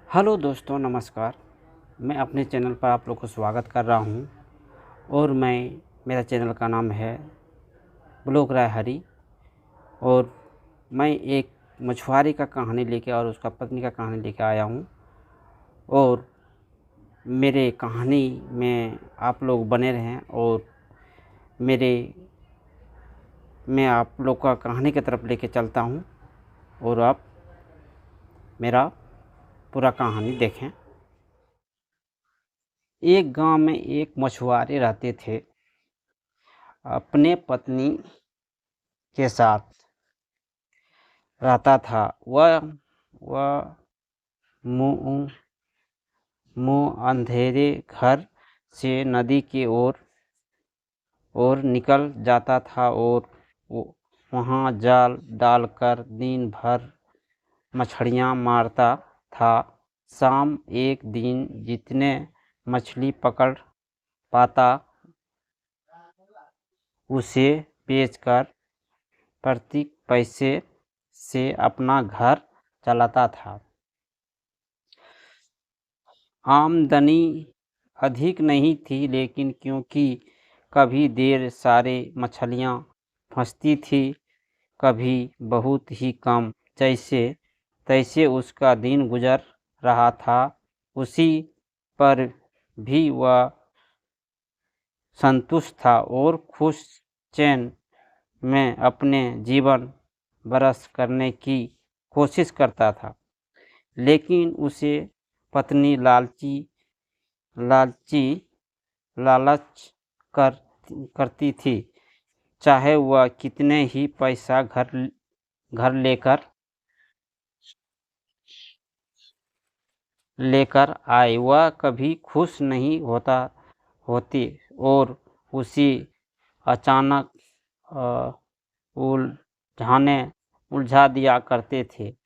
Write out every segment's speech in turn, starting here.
Hello दोस्तों, नमस्कार। मैं अपने चैनल पर आप लोग को स्वागत कर रहा हूं और मेरा चैनल का नाम है ब्लॉग राय हरी। और मैं एक मछुआरे का कहानी लेके और उसका पत्नी का कहानी लेके आया हूं। और मेरे कहानी में आप लोग बने रहें और मेरे मैं आप लोग का कहानी की तरफ लेके चलता हूं और आप मेरा पूरा कहानी देखें। एक गांव में एक मछुआरे रहते थे अपने पत्नी के साथ रहता था। वह मुँह मुँह अंधेरे घर से नदी की ओर निकल जाता था और वहाँ जाल डालकर दिन भर मछलियाँ मारता था। शाम एक दिन जितने मछली पकड़ पाता उसे बेचकर प्रति पैसे से अपना घर चलाता था। आमदनी अधिक नहीं थी, लेकिन क्योंकि कभी ढेर सारे मछलियाँ फंसती थी, कभी बहुत ही कम, जैसे तैसे उसका दिन गुजर रहा था। उसी पर भी वह संतुष्ट था और खुश चैन में अपने जीवन बरस करने की कोशिश करता था। लेकिन उसे पत्नी लालच करती थी। चाहे वह कितने ही पैसा घर लेकर आए, वह कभी खुश नहीं होती और उसी अचानक उलझा दिया करते थे।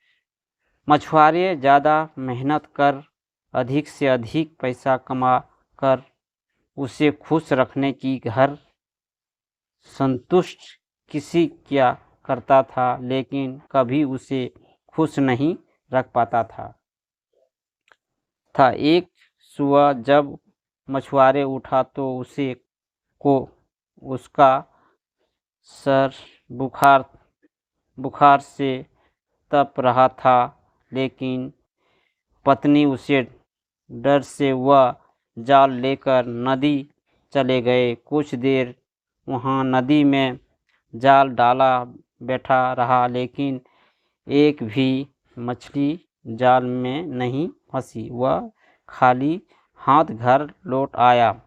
मछुआरे ज़्यादा मेहनत कर अधिक से अधिक पैसा कमा कर उसे खुश रखने की घर संतुष्ट किसी क्या करता था, लेकिन कभी उसे खुश नहीं रख पाता था। एक सुबह जब मछुआरे उठा तो उसका सर बुखार से तप रहा था, लेकिन पत्नी उसे डर से वह जाल लेकर नदी चले गए। कुछ देर वहाँ नदी में जाल डाला बैठा रहा, लेकिन एक भी मछली जाल में नहीं फंसी। वह खाली हाथ घर लौट आया।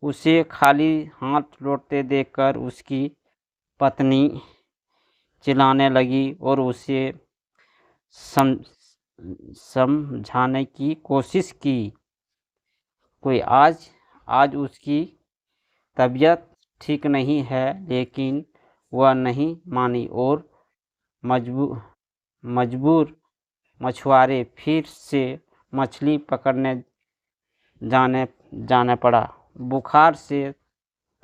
उसे खाली हाथ लौटते देखकर उसकी पत्नी चिल्लाने लगी और उसे समझाने की कोशिश की। आज उसकी तबीयत ठीक नहीं है, लेकिन वह नहीं मानी और मजबूर मछुआरे फिर से मछली पकड़ने जाने पड़ा। बुखार से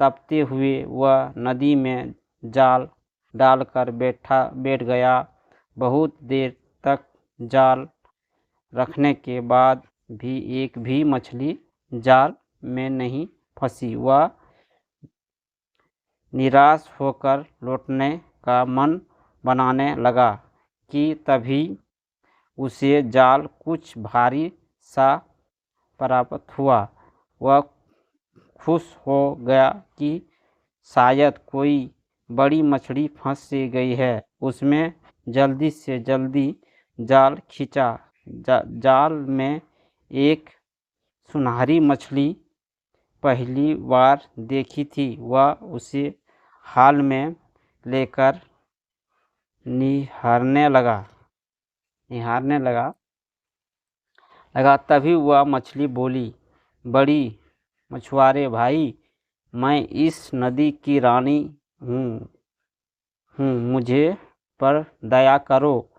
तपते हुए वह नदी में जाल डालकर बैठ गया। बहुत देर तक जाल रखने के बाद भी एक भी मछली जाल में नहीं फंसी। वह निराश होकर लौटने का मन बनाने लगा कि तभी उसे जाल कुछ भारी सा प्राप्त हुआ। वह खुश हो गया कि शायद कोई बड़ी मछली फंस गई है। उसमें जल्दी से जल्दी जाल खींचा। जाल में एक सुनहरी मछली पहली बार देखी थी। वह उसे हाल में लेकर निहारने लगा। तभी वह मछली बोली, बड़ी मछुआरे भाई, मैं इस नदी की रानी हूँ, मुझे पर दया करो,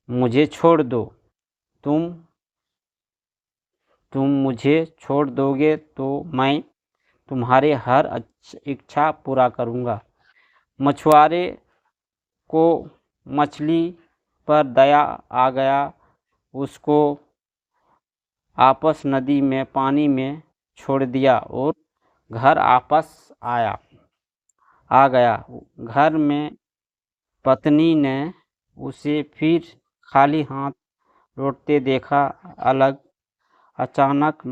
मुझे छोड़ दो। तुम मुझे छोड़ दोगे तो मैं तुम्हारे हर इच्छा पूरा करूँगा। मछुआरे को मछली पर दया आ गया उसको आपस नदी में पानी में छोड़ दिया और घर आ गया। घर में पत्नी ने उसे फिर खाली हाथ लौटते देखा। अचानक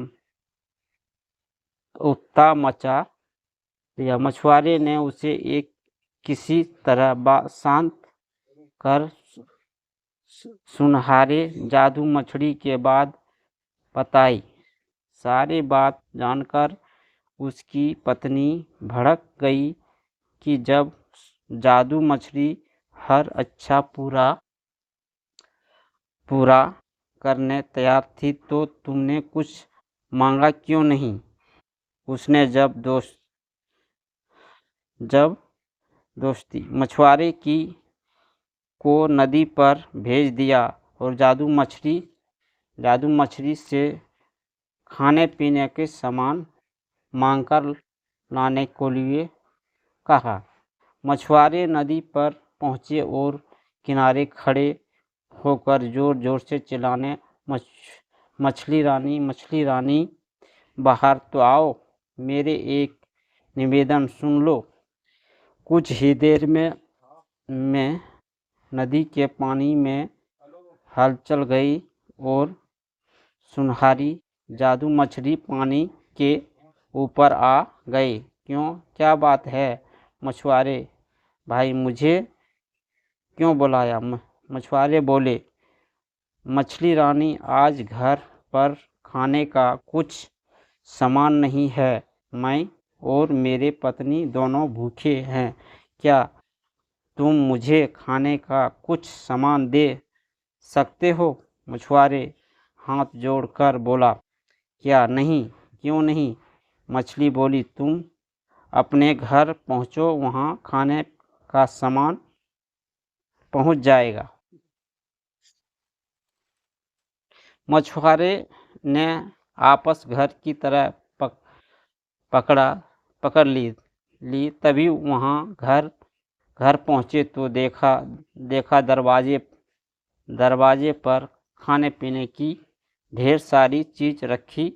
उत्साह मचा दिया। मछुआरे ने उसे एक किसी तरह शांत कर सुनहरे जादू मछली के बाद बताई। सारी बात जानकर उसकी पत्नी भड़क गई कि जब जादू मछली हर अच्छा पूरा करने तैयार थी तो तुमने कुछ मांगा क्यों नहीं? उसने जब दोस्ती मछुआरे को नदी पर भेज दिया और जादू मछली से खाने पीने के सामान मांगकर लाने के लिए कहा। मछुआरे नदी पर पहुंचे और किनारे खड़े होकर जोर जोर से चिल्लाने, मछली रानी बाहर तो आओ, मेरे एक निवेदन सुन लो। कुछ ही देर में नदी के पानी में हलचल गई और सुनहरी जादू मछली पानी के ऊपर आ गए। क्या बात है मछुआरे भाई, मुझे क्यों बुलाया? मछुआरे बोले, मछली रानी, आज घर पर खाने का कुछ सामान नहीं है। मैं और मेरे पत्नी दोनों भूखे हैं। क्या तुम मुझे खाने का कुछ सामान दे सकते हो? मछुआरे हाथ जोड़कर बोला, क्यों नहीं? मछली बोली, तुम अपने घर पहुँचो, वहाँ खाने का सामान पहुँच जाएगा। मछुआरे ने आपस घर की तरह पकड़ ली। तभी वहाँ घर पहुँचे तो देखा दरवाजे पर खाने पीने की ढेर सारी चीज रखी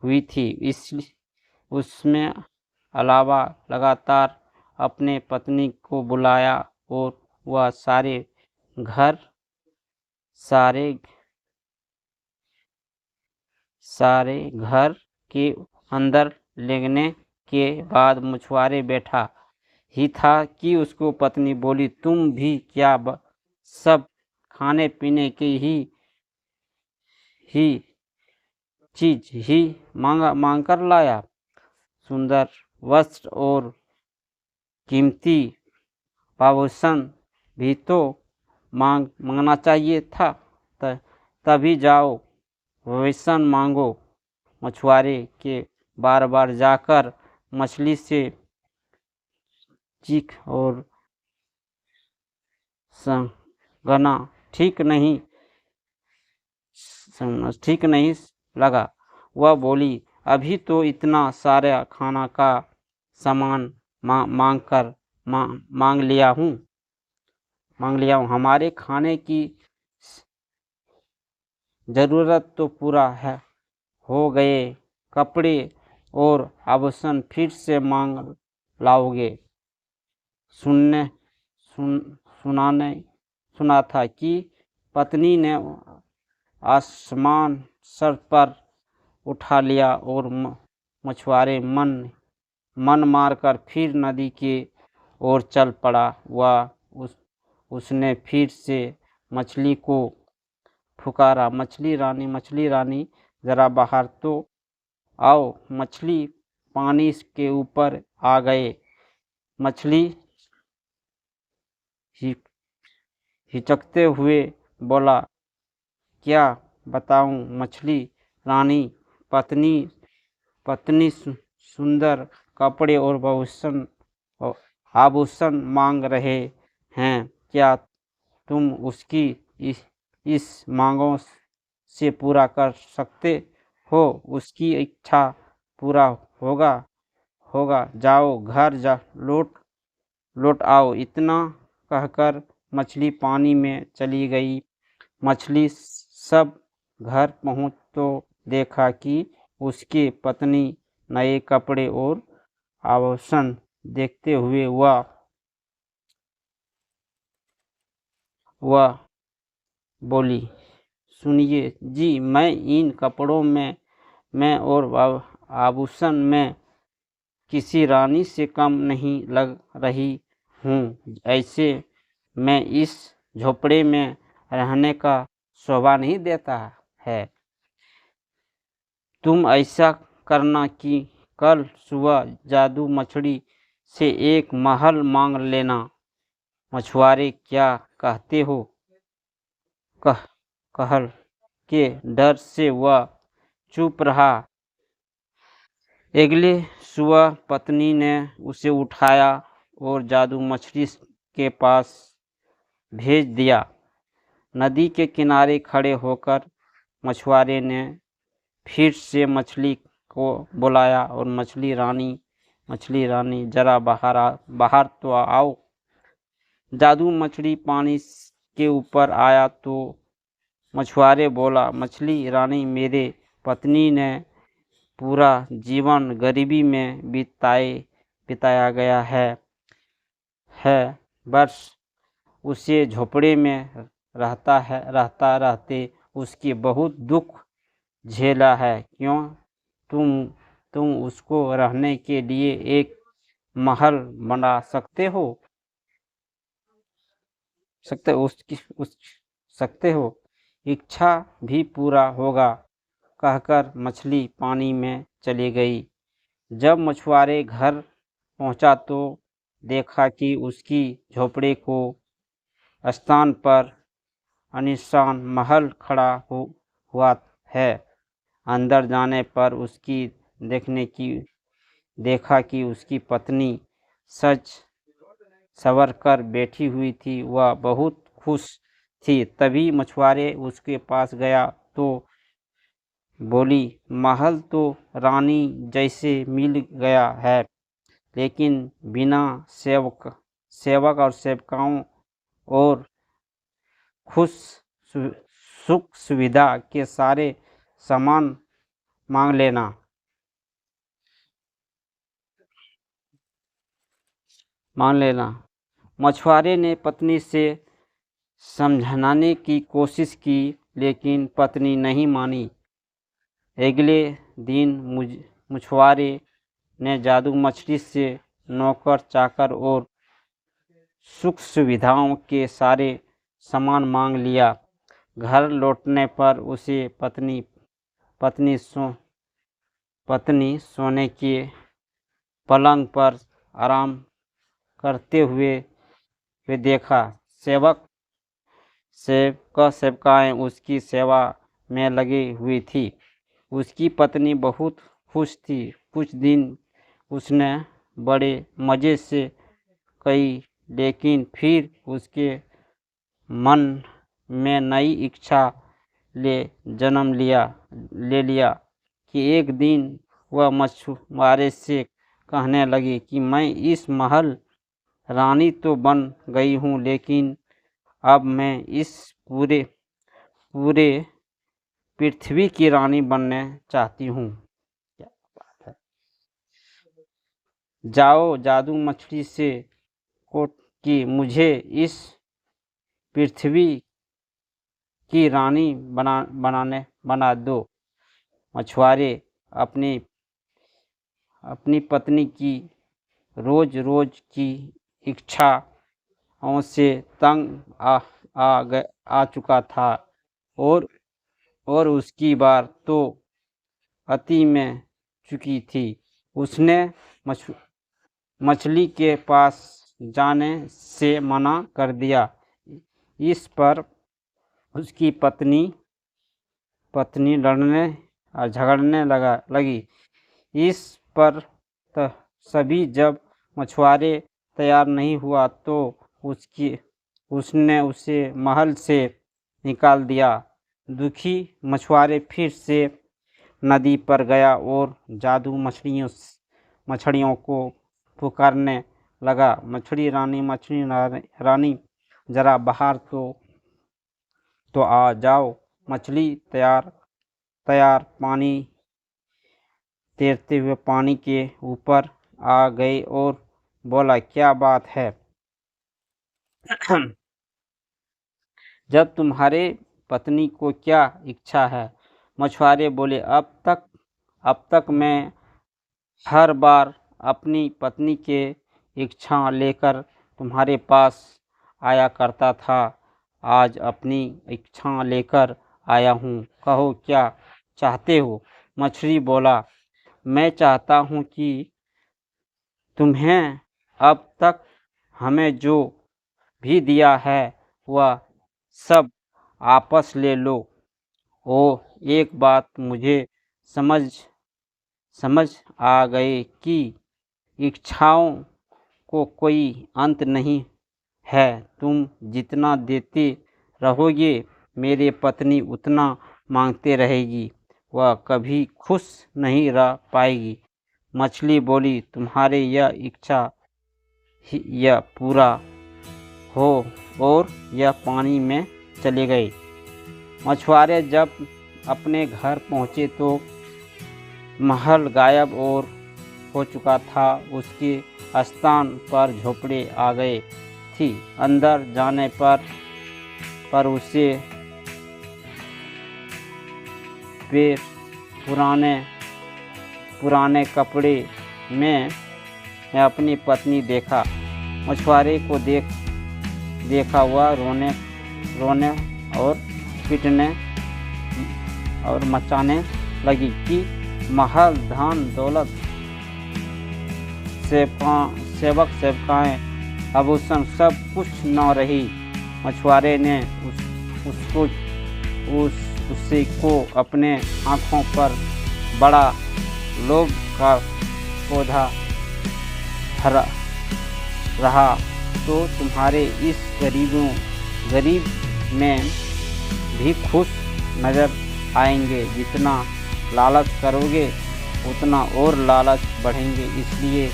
हुई थी। उसमें अलावा लगातार अपने पत्नी को बुलाया और वह सारे घर के अंदर लेने के बाद मछुआरे बैठा ही था कि उसको पत्नी बोली, तुम भी क्या सब खाने पीने की ही चीज ही मांग कर लाया? सुंदर वस्त्र और कीमती आभूषण भी तो मांगना चाहिए था। तभी जाओ वैसन मांगो। मछुआरे के बार बार जाकर मछली से चीख और गना ठीक नहीं लगा। वह बोली, अभी तो इतना सारा खाना का सामान मांग लिया हूँ। हमारे खाने की जरूरत तो पूरा हो गए। कपड़े और आभूषण फिर से मांग लाओगे? सुना था कि पत्नी ने आसमान सर पर उठा लिया और मछुआरे मन मारकर फिर नदी के ओर चल पड़ा। उसने फिर से मछली को पुकारा, मछली रानी जरा बाहर तो आओ। मछली पानी के ऊपर आ गए। मछली हिचकते हुए बोला, क्या बताऊं मछली रानी, पत्नी सुंदर कपड़े और आभूषण मांग रहे हैं। क्या तुम उसकी इस मांगों से पूरा कर सकते हो? उसकी इच्छा पूरा होगा। जाओ घर लौट आओ। इतना कहकर मछली पानी में चली गई। मछली सब घर पहुँच तो देखा कि उसकी पत्नी नए कपड़े और आभूषण देखते हुए वह बोली, सुनिए जी, मैं इन कपड़ों में मैं और आभूषण में किसी रानी से कम नहीं लग रही हूँ। ऐसे में इस झोपड़े में रहने का शोभा नहीं देता है। तुम ऐसा करना कि कल सुबह जादू मछली से एक महल मांग लेना। मछुआरे क्या कहते हो? कहल के डर से वह चुप रहा। अगले सुबह पत्नी ने उसे उठाया और जादू मछली के पास भेज दिया। नदी के किनारे खड़े होकर मछुआरे ने फिर से मछली को बुलाया और मछली रानी जरा बाहर तो आओ। जादू मछली पानी के ऊपर आया तो मछुआरे बोला, मछली रानी, मेरे पत्नी ने पूरा जीवन गरीबी में बिताया गया है। बस उसे झोपड़े में रहते उसकी बहुत दुख झेला है। क्यों तुम उसको रहने के लिए एक महल बना सकते हो। सकते हो, इच्छा भी पूरा होगा, कहकर मछली पानी में चली गई। जब मछुआरे घर पहुंचा तो देखा कि उसकी झोपड़े को स्थान पर आलीशान महल खड़ा हुआ है। अंदर जाने पर देखा कि उसकी पत्नी सज सवर कर बैठी हुई थी। वह बहुत खुश थी। तभी मछुआरे उसके पास गया तो बोली, महल तो रानी जैसे मिल गया है, लेकिन बिना सेवक और सेवकाओं और सुख सुविधा के सारे सामान मांग लेना। मछुआरे ने पत्नी से समझाने की कोशिश की, लेकिन पत्नी नहीं मानी। अगले दिन मछुआरे ने जादू मछली से नौकर चाकर और सुख सुविधाओं के सारे सामान मांग लिया। घर लौटने पर उसे पत्नी सोने के पलंग पर आराम करते हुए देखा। सेवकाएं उसकी सेवा में लगी हुई थी। उसकी पत्नी बहुत खुश थी। कुछ दिन उसने बड़े मज़े से कई, लेकिन फिर उसके मन में नई इच्छा जन्म ले लिया कि एक दिन वह मछुआरे से कहने लगी कि मैं इस महल रानी तो बन गई हूँ, लेकिन अब मैं इस पूरे पृथ्वी की रानी बनना चाहती हूँ। क्या बात है। जाओ जादू मछली से कि मुझे इस पृथ्वी की रानी बना दो। मछुआरे अपनी पत्नी की रोज की इच्छाओं से तंग आ चुका था और उसकी बार तो अति में चुकी थी। उसने मछली के पास जाने से मना कर दिया। इस पर उसकी पत्नी लड़ने और झगड़ने लगी। इस पर सभी जब मछुआरे तैयार नहीं हुआ तो उसने उसे महल से निकाल दिया। दुखी मछुआरे फिर से नदी पर गया और जादू मछलियों को पुकारने लगा, मछली रानी, जरा बाहर तो आ जाओ। मछली तैयार पानी तैरते हुए पानी के ऊपर आ गए और बोला, क्या बात है? जब तुम्हारे पत्नी को क्या इच्छा है? मछुआरे बोले, अब तक मैं हर बार अपनी पत्नी के इच्छा लेकर तुम्हारे पास आया करता था। आज अपनी इच्छा लेकर आया हूँ, कहो क्या चाहते हो? मछली बोला, मैं चाहता हूँ कि तुम्हें अब तक हमें जो भी दिया है वह सब आपस ले लो। ओ, एक बात मुझे समझ आ गई कि इच्छाओं को कोई अंत नहीं है। तुम जितना देते रहोगे मेरी पत्नी उतना मांगते रहेगी, वह कभी खुश नहीं रह पाएगी। मछली बोली, तुम्हारे यह इच्छा यह पूरा हो, और यह पानी में चले गए। मछुआरे जब अपने घर पहुँचे तो महल गायब और हो चुका था। उसके स्थान पर झोपड़े आ गए थी। अंदर जाने पर उसे पुराने कपड़े में अपनी पत्नी देखा। मछुआरे को देखा वह रोने और पीटने और मचाने लगी कि महल, धन दौलत, सेवक सेवकाएं, आभूषण सब कुछ न रही। मछुआरे ने उसी को अपने आँखों पर बड़ा लोभ का पौधा रहा तो तुम्हारे इस गरीब में भी खुश नजर आएंगे। जितना लालच करोगे उतना और लालच बढ़ेंगे। इसलिए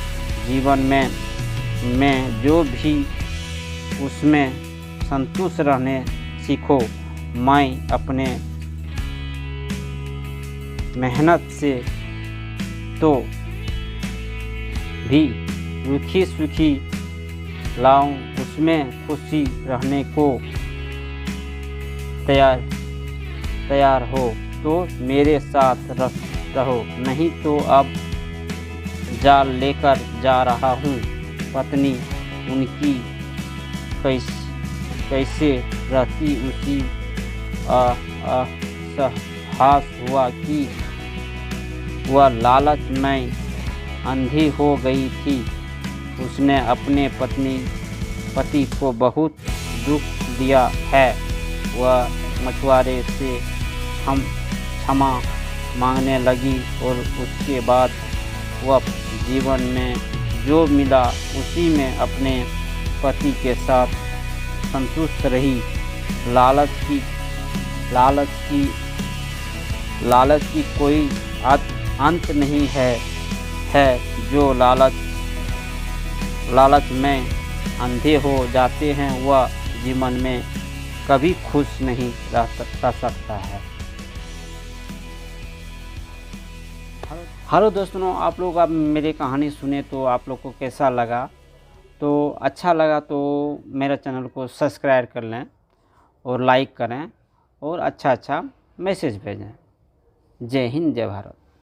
जीवन में जो भी उसमें संतुष्ट रहने सीखो। मैं अपने मेहनत से तो भी रूखी सूखी लाऊं, उसमें खुशी रहने को तैयार हो तो मेरे साथ रहो, नहीं तो अब जाल लेकर जा रहा हूँ। पत्नी उनकी कैसे रहती उसी साहस हुआ कि वह लालच में अंधी हो गई थी। उसने अपने पति को बहुत दुख दिया है। वह मछुआरे से क्षमा मांगने लगी और उसके बाद वह जीवन में जो मिला उसी में अपने पति के साथ संतुष्ट रही। लालच की कोई अंत नहीं है जो लालच में अंधे हो जाते हैं वह जीवन में कभी खुश नहीं रह सकता है। हेलो दोस्तों, आप लोग अब मेरी कहानी सुने तो आप लोग को कैसा लगा? तो अच्छा लगा तो मेरा चैनल को सब्सक्राइब कर लें और लाइक करें और अच्छा मैसेज भेजें। जय हिंद, जय भारत।